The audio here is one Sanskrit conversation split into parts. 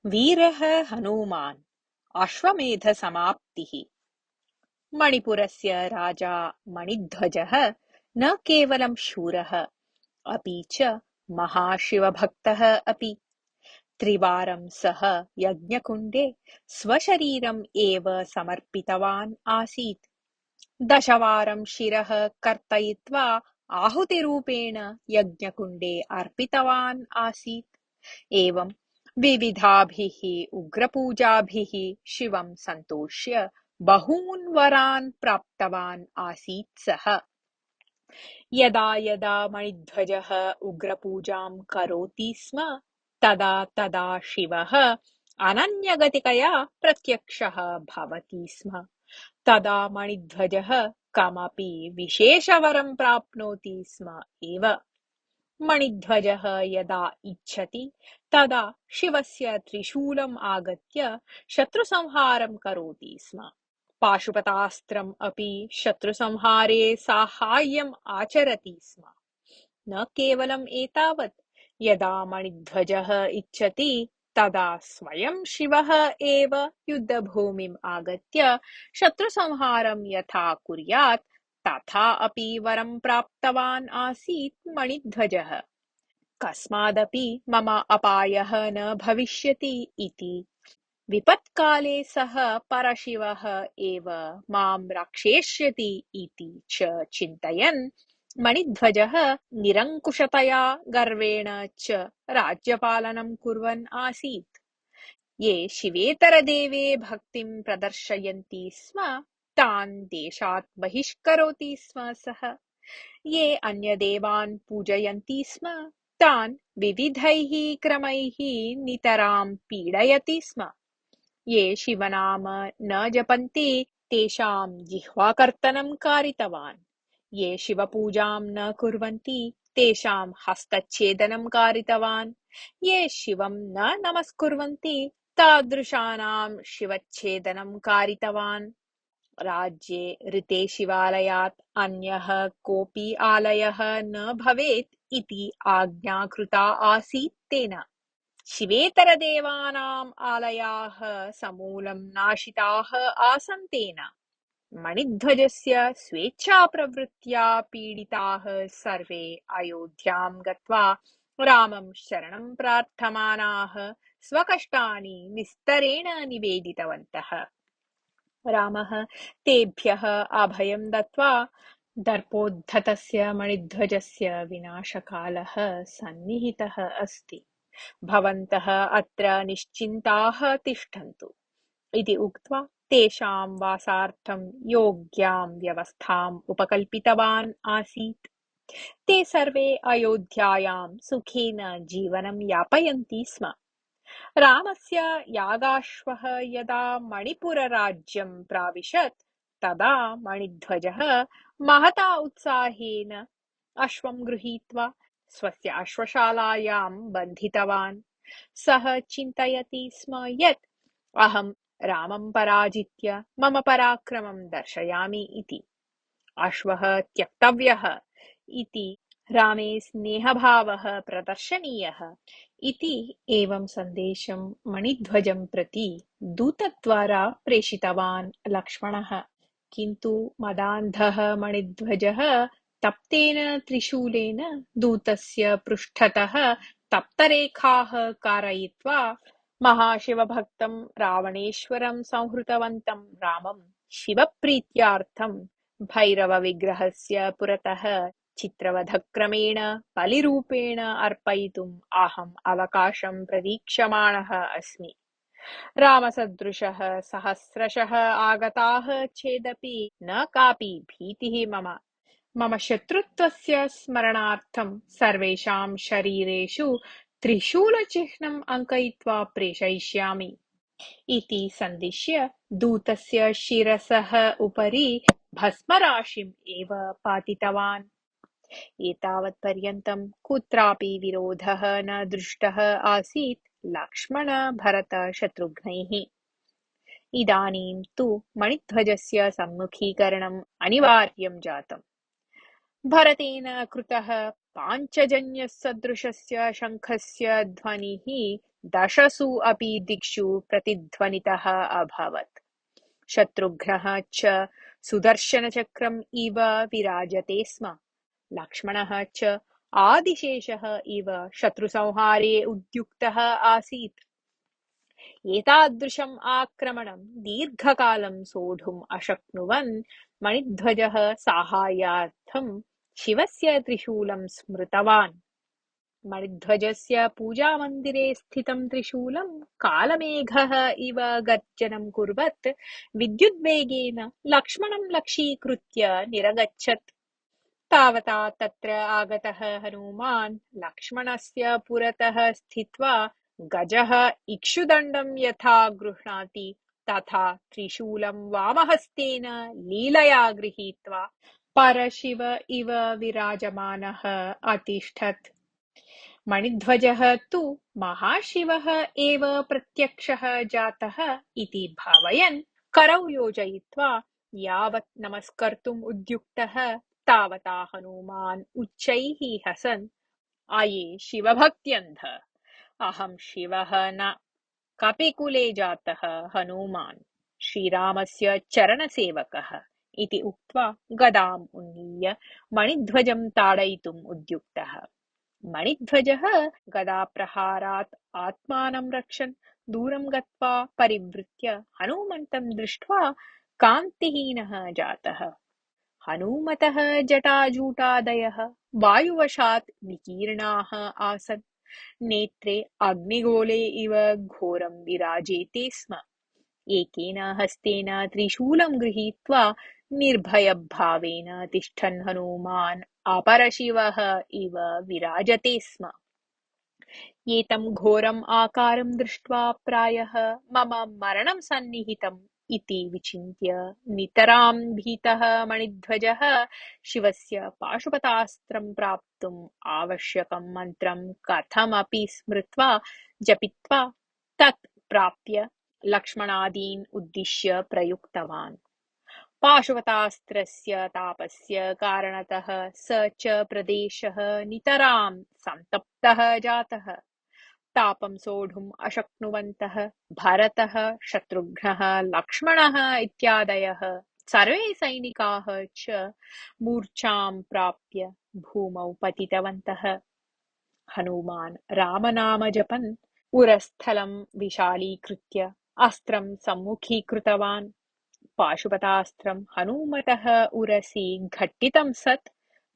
वीरः हनूमान् अश्वमेधसमाप्तिः। मणिपुरस्य राजा मणिध्वजः न केवलं शूरः अपि च महाशिवभक्तः अपि। त्रिवारं सः यज्ञकुण्डे स्वशरीरम् एव समर्पितवान् आसीत्। दशवारं शिरः कर्तयित्वा आहुतिरूपेण यज्ञकुण्डे अर्पितवान् आसीत्। एवं विविधाभिः उग्रपूजाभिः शिवं सन्तोष्य बहून् वरान् प्राप्तवान् आसीत् सः। यदा यदा मणिध्वजः उग्रपूजां करोति स्म तदा तदा शिवः अनन्यगतिकया प्रत्यक्षः भवति स्म। तदा मणिध्वजः कमपि विशेषवरं प्राप्नोति स्म एव। मणिध्वजः यदा इच्छति तदा शिवस्य त्रिशूलम् आगत्य शत्रुसंहारं करोति स्म। पाशुपतास्त्रम् अपि शत्रुसंहारे साहाय्यम् आचरति स्म। न केवलम् एतावत्, यदा मणिध्वजः इच्छति तदा स्वयं शिवः एव युद्धभूमिम् आगत्य शत्रुसंहारं यथा कुर्यात् तथा अपि वरं प्राप्तवान् आसीत् मणिध्वजः। कस्मादपि मम अपायः न भविष्यति इति विपत्काले सः परशिवः एव मां रक्षेष्यति इति च चिन्तयन् मणिध्वजः निरङ्कुशतया गर्वेण च राज्यपालनं कुर्वन् आसीत्। ये शिवेतरदेवे भक्तिं प्रदर्शयन्ति स्म तान् देशात् बहिष्करोति स्म सः। ये अन्यदेवान् पूजयन्ति स्म तान् विविधैः क्रमैः नितरां पीडयति स्म। ये शिवनाम न जपन्ति तेषां जिह्वाकर्तनं कारितवान्। ये शिवपूजां न कुर्वन्ति तेषां हस्तच्छेदनं कारितवान्। ये शिवं न नमस्कुर्वन्ति तादृशानां शिवच्छेदनं कारितवान्। राज्ये ऋते शिवालयात् अन्यः कोऽपि आलयः न भवेत् इति आज्ञा कृता आसीत् तेन। शिवेतरदेवानाम् आलयाः समूलं नाशिताः आसन् तेन। मणिध्वजस्य स्वेच्छाप्रवृत्त्या पीडिताः सर्वे अयोध्यां गत्वा रामं शरणं प्रार्थमानाः स्वकष्टानि विस्तरेण निवेदितवन्तः। रामः तेभ्यः अभयं दत्त्वा दर्पोद्धतस्य मणिध्वजस्य विनाशकालः सन्निहितः अस्ति। भवन्तः अत्र निश्चिन्ताः तिष्ठन्तु इति उक्त्वा तेषां वासार्थं योग्यां व्यवस्थाम् उपकल्पितवान् आसीत्। ते सर्वे अयोध्यायां सुखेन जीवनं यापयन्ति स्म। रामस्य यागाश्वः यदा मणिपुरराज्यं प्राविशत् तदा मणिध्वजः महता उत्साहेन अश्वं गृहीत्वा स्वस्य अश्वशालायां बन्धितवान्। सः चिन्तयति स्म यत् अहं रामं पराजित्य मम पराक्रमं दर्शयामि इति। अश्वः त्यक्तव्यः इति रामे स्नेहभावः प्रदर्शनीयः इति एवं सन्देशं मणिध्वजं प्रति दूतद्वारा प्रेषितवान् लक्ष्मणः। किन्तु मदान्धः मणिध्वजः तप्तेन त्रिशूलेन दूतस्य पृष्ठतः तप्तरेखाः कारयित्वा महाशिवभक्तं रावणेश्वरं संहृतवन्तं रामं शिवप्रीत्यार्थं भैरवविग्रहस्य पुरतः चित्रवधक्रमेण बलिरूपेण अर्पयितुम् अहम् अवकाशं प्रतीक्षमाणः अस्मि। रामसदृशः सहस्रशः आगताः चेदपि न कापि भीतिः मम शत्रुत्वस्य स्मरणार्थं सर्वेषां शरीरेषु त्रिशूलचिह्नम् अङ्कयित्वा प्रेषयिष्यामि इति सन्दिश्य दूतस्य शिरसः उपरि भस्मराशिम् एव पातितवान्। एतावत्पर्यन्तं कुत्रापि विरोधः न दृष्टः आसीत् लक्ष्मण-भरत-शत्रुघ्नैः। इदानीं तु मणिध्वजस्य सम्मुखीकरणम् अनिवार्यं जातम्। भरतेन कृतः पाञ्चजन्यसदृशस्य शङ्खस्य ध्वनिः दशसु अपि दिक्षु प्रतिध्वनितः अभवत्। शत्रुघ्नः च सुदर्शनचक्रम् इव विराजते स्म। लक्ष्मणः च आदिशेषः इव शत्रुसंहारे उद्युक्तः आसीत्। एतादृशम् आक्रमणं दीर्घकालं सोढुम् अशक्नुवन् मणिध्वजः साहाय्यार्थं शिवस्य त्रिशूलं स्मृतवान्। मणिध्वजस्य पूजामन्दिरे स्थितं त्रिशूलं कालमेघः इव गर्जनं कुर्वत् विद्युद्वेगेन लक्ष्मणं लक्ष्यीकृत्य निरगच्छत्। तावता तत्र आगतः हनुमान् लक्ष्मणस्य पुरतः स्थित्वा गजः इक्षुदण्डं यथा गृह्णाति तथा त्रिशूलं वामहस्तेन लीलया गृहीत्वा परशिव इव विराजमानः अतिष्ठत्। मणिध्वजः तु महाशिवः एव प्रत्यक्षः जातः इति भावयन् करौ योजयित्वा यावत् नमस्कर्तुम् उद्युक्तः तावता हनुमान् उच्चैः हसन् आये शिवभक्त्यन्ध अहं शिवः न कपिकुले जातः हनुमान् श्रीरामस्य चरणसेवकः इति उक्त्वा गदाम् उन्नीय मणिध्वजं ताडयितुम् उद्युक्तः। मणिध्वजः गदाप्रहारात् आत्मानं रक्षन् दूरं गत्वा परिवृत्य हनूमन्तं दृष्ट्वा कान्तिहीनः जातः। हनूमतः जटाजूटादयः वायुवशात् विकीर्णाः आसन्। नेत्रे अग्निगोले इव घोरं विराजेते स्म। एकेन हस्तेन त्रिशूलं गृहीत्वा निर्भयभावेन तिष्ठन् हनूमान् अपरशिवः इव विराजते स्म। एतं घोरम् आकारं दृष्ट्वा प्रायः मम मरणं सन्निहितम् इति विचिन्त्य नितरां भीतः मणिध्वजः शिवस्य पाशुपतास्त्रं प्राप्तुम् आवश्यकं मन्त्रं कथमपि स्मृत्वा जपित्वा तत् प्राप्य लक्ष्मणादीन् उद्दिश्य प्रयुक्तवान्। पाशुपतास्त्रस्य तापस्य कारणतः स च प्रदेशः नितरां सन्तप्तः जातः। तापं सोढुम् अशक्नुवन्तः भरतः, शत्रुघ्नः, लक्ष्मणः इत्यादयः सर्वे सैनिकाः च मूर्छां प्राप्य भूमौ पतितवन्तः। हनुमान् रामनाम जपन् उरस्थलं विशालीकृत्य अस्त्रं सम्मुखीकृतवान्। पाशुपतास्त्रं हनूमतः उरसि घट्टितं सत्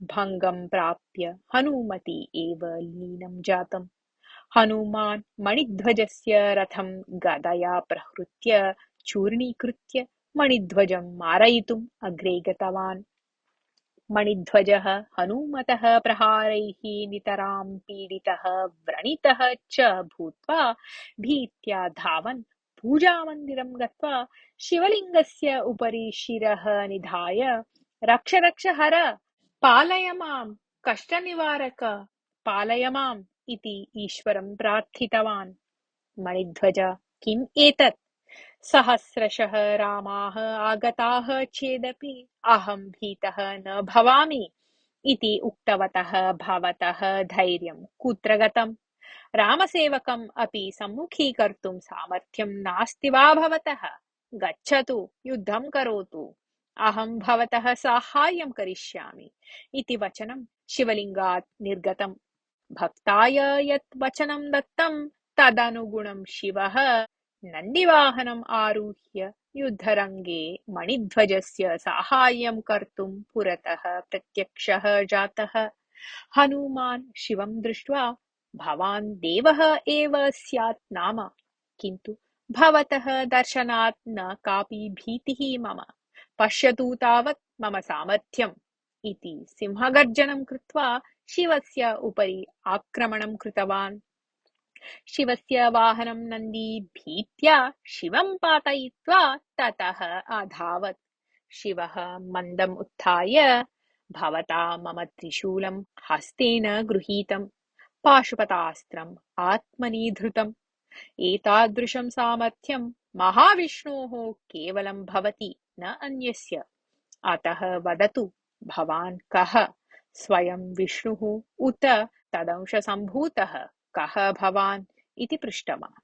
भङ्गं प्राप्य हनूमति एव लीनं जातम्। हनुमान् मणिध्वजस्य रथं गदया प्रहृत्य चूर्णीकृत्य मणिध्वजं मारयितुम् अग्रे गतवान्। मणिध्वजः हनूमतः प्रहारैः नितरां पीडितः व्रणितः च भूत्वा भीत्या धावन् पूजामन्दिरं गत्वा शिवलिङ्गस्य उपरि शिरः निधाय रक्ष रक्ष हर पालय मां कष्टनिवारक पालय माम् इति ईश्वरं प्रार्थितवान्। मणिध्वज किम् एतत्? सहस्रशः रामाः आगताः चेदपि अहं भीतः न भवामि इति उक्तवतः भवतः धैर्यं कुत्र गतम्? रामसेवकम् अपि सम्मुखीकर्तुं सामर्थ्यं नास्ति वा भवतः? गच्छतु, युद्धं करोतु, अहं भवतः साहाय्यं करिष्यामि इति वचनं शिवलिङ्गात् निर्गतम्। भक्ताय यत् वचनं दत्तं तदनुगुणं शिवः नन्दिवाहनम् आरुह्य युद्धरङ्गे मणिध्वजस्य साहाय्यं कर्तुं पुरतः प्रत्यक्षः जातः। हनूमान् शिवं दृष्ट्वा भवान् देवः एव स्यात् नाम, किन्तु भवतः दर्शनात् न कापि भीतिः मम। पश्यतु तावत् मम सामर्थ्यम् इति सिंहगर्जनं कृत्वा शिवस्य उपरि आक्रमणं कृतवान्। शिवस्य वाहनं नन्दी भीत्या शिवं पातयित्वा ततः अधावत्। शिवः मन्दम् उत्थाय भवता मम त्रिशूलं हस्तेन गृहीतं पाशुपतास्त्रम् आत्मनि धृतम्। एतादृशं सामर्थ्यं महाविष्णोः केवलं भवति, न अन्यस्य। अतः वदतु भवान् कः? स्वयं विष्णुः उत तदंशसम्भूतः कः भवान् इति पृष्टवान्।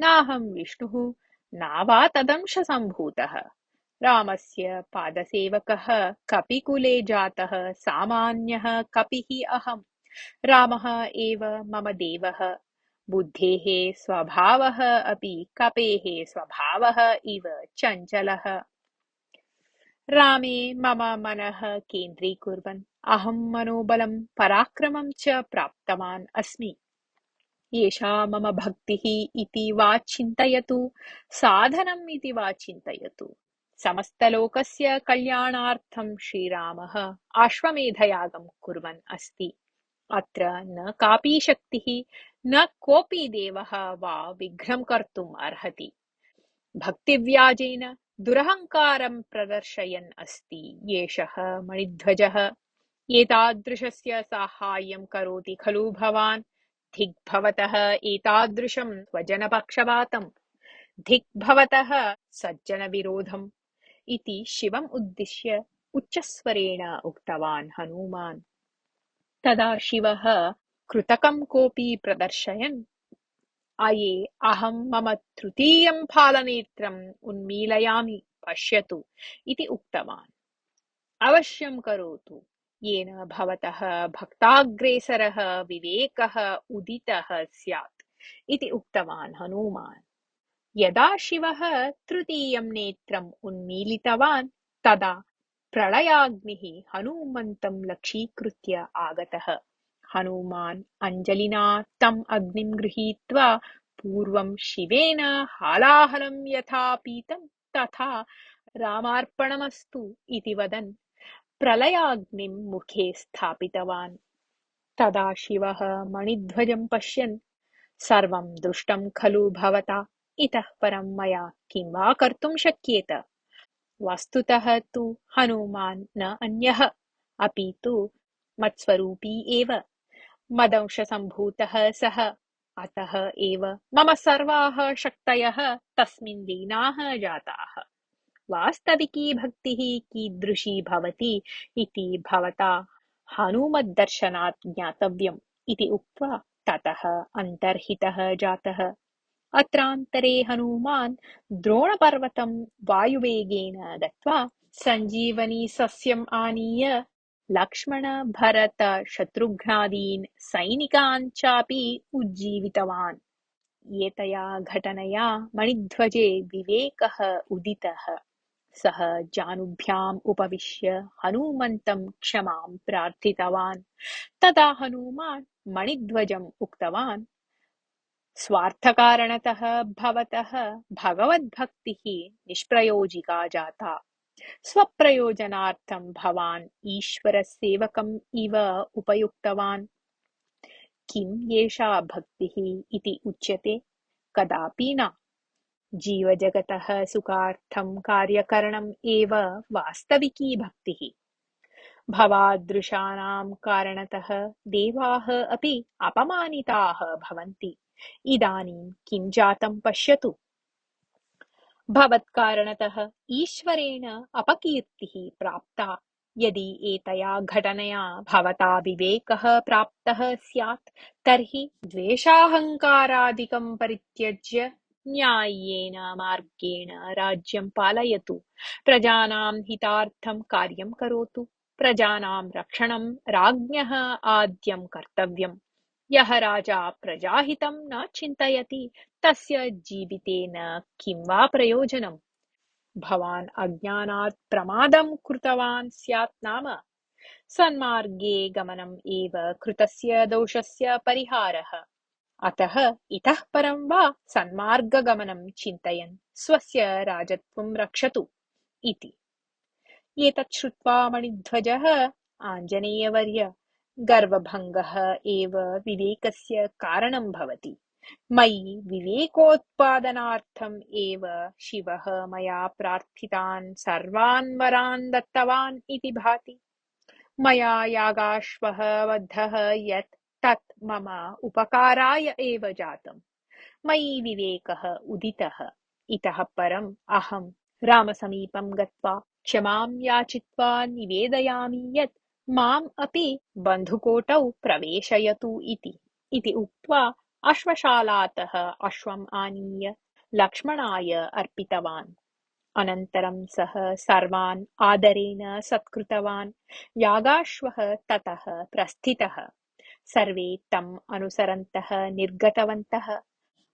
नाहं विष्णुः न वा तदंशसम्भूतः। रामस्य पादसेवकः कपिकुले जातः सामान्यः कपिः अहम्। रामः एव मम देवः। बुद्धेः स्वभावः अपि कपेः स्वभावः इव चञ्चलः। रामे मम मनः केन्द्रीकुर्वन् अहं मनोबलं पराक्रमं च प्राप्तवान् अस्मि। एषा मम भक्तिः इति वा चिन्तयतु, साधनम् इति वा चिन्तयतु। समस्तलोकस्य कल्याणार्थं श्रीरामः अश्वमेधयागं कुर्वन् अस्ति। अत्र न कापि शक्तिः न कोऽपि देवः वा विघ्नं कर्तुम् अर्हति। भक्तिव्याजेन दुरहङ्कारं प्रदर्शयन् अस्ति एषः मणिध्वजः। एतादृशस्य साहाय्यं करोति खलु भवान्? धिक् भवतः एतादृशं स्वजनपक्षपातं, धिक् भवतः सज्जनविरोधम् इति शिवम् उद्दिश्य उच्चस्वरेण उक्तवान् हनुमान्। तदा शिवः कृतकं कोऽपि प्रदर्शयन् अये अहं मम तृतीयं फालनेत्रम् उन्मीलयामि पश्यतु इति उक्तवान्। अवश्यं करोतु, येन भवतः भक्ताग्रेसरः विवेकः उदितः स्यात् इति उक्तवान् हनुमान्। यदा शिवः तृतीयं नेत्रम् उन्मीलितवान् तदा प्रलयाग्निः हनुमन्तं लक्षीकृत्य आगतः। हनुमान् अञ्जलिना तम् अग्निं गृहीत्वा पूर्वं शिवेन हालाहलं यथा पीतं तथा रामार्पणमस्तु इति वदन् प्रलयाग्निं मुखे स्थापितवान्। तदा शिवः मणिध्वजं पश्यन् सर्वं दृष्टं खलु भवता, इतः परं मया किं वा कर्तुं शक्येत? वस्तुतः तु हनुमान् न अन्यः अपि तु मत्स्वरूपी एव, मदंशसम्भूतः सः। अतः एव मम सर्वाः शक्तयः तस्मिन् लीनाः जाताः। वास्तविकी भक्तिः कीदृशी भवति इति भवता हनुमद्दर्शनात् ज्ञातव्यम् इति उक्त्वा ततः अन्तर्हितः जातः। अत्रान्तरे हनुमान् द्रोणपर्वतं वायुवेगेन गत्वा सञ्जीवनीसस्यम् आनीय लक्ष्मण भरत शत्रुघ्नादीन् सैनिकान् चापि उज्जीवितवान्। एतया घटनया मणिध्वजे विवेकः उदितः। सः जानुभ्याम् उपविश्य हनुमन्तं क्षमां प्रार्थितवान्। तदा हनुमान् मणिध्वजम् उक्तवान्, स्वार्थकारणतः भवतः भगवद्भक्तिः निष्प्रयोजिका जाता। स्वप्रयोजनार्थं भवान् ईश्वरसेवकम् इव उपयुक्तवान्। किम् एषा भक्तिः इति उच्यते? कदापि न। जीवजगतः सुखार्थं कार्यकरणम् एव वास्तविकी भक्तिः। भवादृशानां कारणतः देवाः अपि अपमानिताः भवन्ति। इदानीं किं जातं पश्यतु। भवत्कारणतः ईश्वरेण अपकीर्तिः प्राप्ता। यदि एतया घटनया भवता विवेकः प्राप्तः स्यात् तर्हि द्वेषाहङ्कारादिकं परित्यज्य न्याय्येन मार्गेण राज्यं पालयतु। प्रजानां हितार्थं कार्यं करोतु। प्रजानां रक्षणं राज्ञः आद्यं कर्तव्यम्। यः राजा प्रजाहितं न चिन्तयति तस्य जीवितेन किं वा प्रयोजनम्? भवान् अज्ञानात् प्रमादं कृतवान् स्यात् नाम सन्मार्गे गमनम् एव कृतस्य दोषस्य परिहारः। अतः इतः परं वा सन्मार्गगमनं चिन्तयन् स्वस्य राजत्वं रक्षतु इति। एतत् श्रुत्वा मणिध्वजः आञ्जनेयवर्य, गर्वभङ्गः एव विवेकस्य कारणं भवति। मयि विवेकोत्पादनार्थम् एव शिवः मया प्रार्थितान् सर्वान् वरान् दत्तवान् इति भाति। मया यागाश्वः बद्धः यत् तत् मम उपकाराय एव जातम्। मयि विवेकः उदितः। इतः परम् अहं रामसमीपं गत्वा क्षमां याचित्वा निवेदयामि यत् माम् अपि बन्धुकोटौ प्रवेशयतु इति उक्त्वा अश्वशालातः अश्वम् आनीय लक्ष्मणाय अर्पितवान्। अनन्तरं सः सर्वान् आदरेण सत्कृतवान्। यागाश्वः ततः प्रस्थितः। सर्वे तम् अनुसरन्तः निर्गतवन्तः।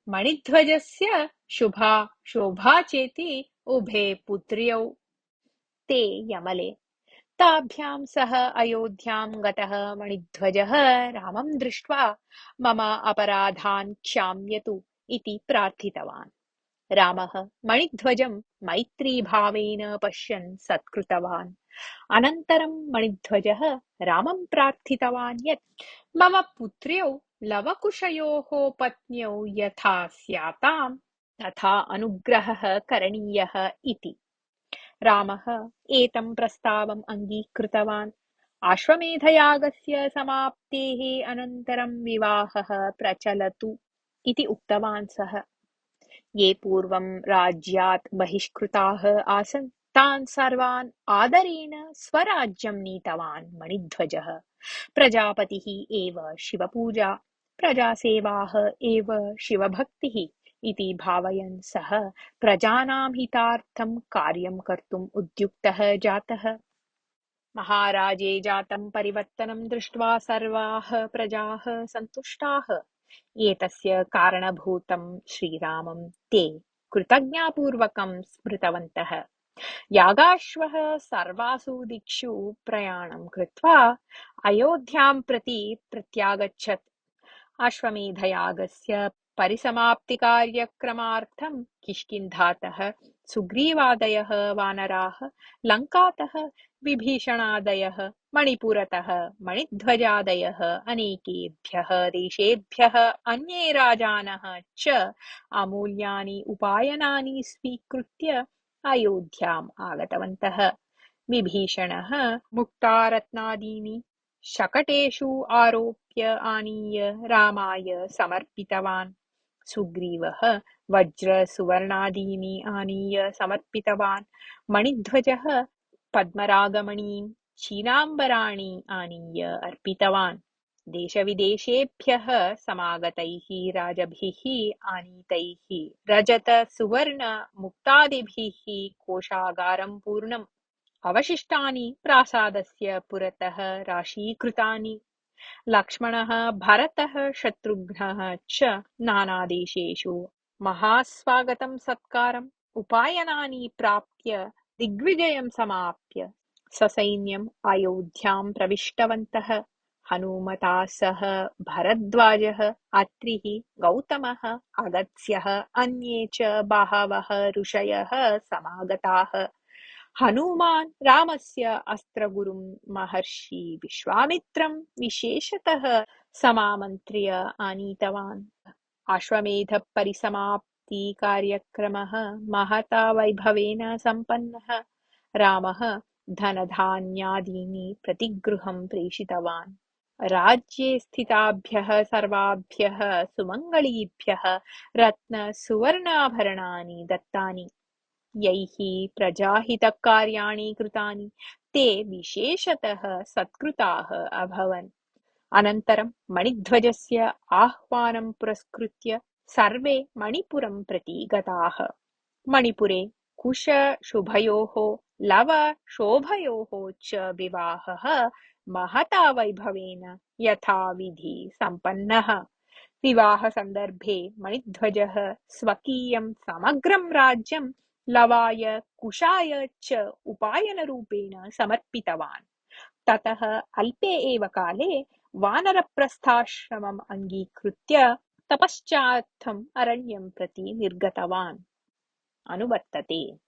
मणिध्वजस्य शुभा शोभा चेति उभे पुत्र्यौ ते यमले। ताभ्यां सह अयोध्यां गतः मणिध्वजः रामं दृष्ट्वा मम अपराधान् क्षाम्यतु इति प्रार्थितवान्। रामः मणिध्वजं मैत्रीभावेन पश्यन् सत्कृतवान्। अनन्तरं मणिध्वजः रामं प्रार्थितवान् यत् मम पुत्र्यौ लवकुशयोः पत्न्यौ यथा स्यातां तथा अनुग्रहः करणीयः इति। रामः एतं प्रस्तावम् अङ्गीकृतवान्। अश्वमेधयागस्य समाप्तेः अनन्तरं विवाहः प्रचलतु इति उक्तवान् सः। ये पूर्वं राज्यात् बहिष्कृताः आसन् तान् सर्वान् आदरेण स्वराज्यं नीतवान् मणिध्वजः। प्रजापतिः एव शिवपूजा, प्रजासेवाः एव शिवभक्तिः इति भावयन् सः प्रजानां हितार्थं कार्यं कर्तुम् उद्युक्तः जातः। महाराजे जातं परिवर्तनं दृष्ट्वा सर्वाः प्रजाः सन्तुष्टाः। एतस्य कारणभूतं श्रीरामं ते कृतज्ञतापूर्वकं स्मृतवन्तः। यागाश्वः सर्वासु दिक्षु प्रयाणं कृत्वा अयोध्यां प्रति प्रत्यागच्छत्। अश्वमेधयागस्य परिसमाप्तिकार्यक्रमार्थं किष्किन्धातः सुग्रीवादयः वानराः, लङ्कातः विभीषणादयः, मणिपुरतः मणिध्वजादयः अनेकेभ्यः देशेभ्यः अन्ये राजानः च अमूल्यानि उपायनानि स्वीकृत्य अयोध्याम् आगतवन्तः। विभीषणः मुक्तारत्नादीनि शकटेषु आरोप्य आनीय रामाय समर्पितवान्। सुग्रीवः वज्रसुवर्णादीनि आनीय समर्पितवान्। मणिध्वजः पद्मरागमणीं शीलाम्बराणि आनीय अर्पितवान्। देशविदेशेभ्यः समागतैः राजभिः आनीतैः रजतसुवर्णमुक्तादिभिः कोशागारं पूर्णम्। अवशिष्टानि प्रासादस्य पुरतः राशीकृतानि। लक्ष्मणः भरतः शत्रुघ्नः च नानादेशेषु महास्वागतं सत्कारम् उपायनानि प्राप्य दिग्विजयं समाप्य ससैन्यम् अयोध्यां प्रविष्टवन्तः। हनुमता सह भरद्वाजः, अत्रिः, गौतमः, अगस्त्यः अन्ये च बहवः ऋषयः समागताः। हनुमान् रामस्य अस्त्रगुरुं महर्षि विश्वामित्रं विशेषतः समामन्त्र्य आनीतवान्। अश्वमेधपरिसमाप्तिकार्यक्रमः महता वैभवेन सम्पन्नः। रामः धनधान्यादीनि प्रतिगृहं प्रेषितवान्। राज्ये स्थिताभ्यः सर्वाभ्यः सुमङ्गलीभ्यः रत्नसुवर्णाभरणानि दत्तानि। यैः प्रजाहितकार्याणि कृतानि ते विशेषतः सत्कृताः अभवन्। अनन्तरं मणिध्वजस्य आह्वानं पुरस्कृत्य सर्वे मणिपुरं प्रति गताः। मणिपुरे कुशशुभयोः लवशोभयोः च विवाहः महता वैभवेन यथाविधि सम्पन्नः। विवाहसन्दर्भे मणिध्वजः स्वकीयं समग्रं राज्यं लवाय कुशाय च उपायनरूपेण समर्पितवान्। ततः अल्पे एव काले वानरप्रस्थाश्रमम् अङ्गीकृत्य तपश्चार्थम् अरण्यं प्रति निर्गतवान्। अनुवर्तते।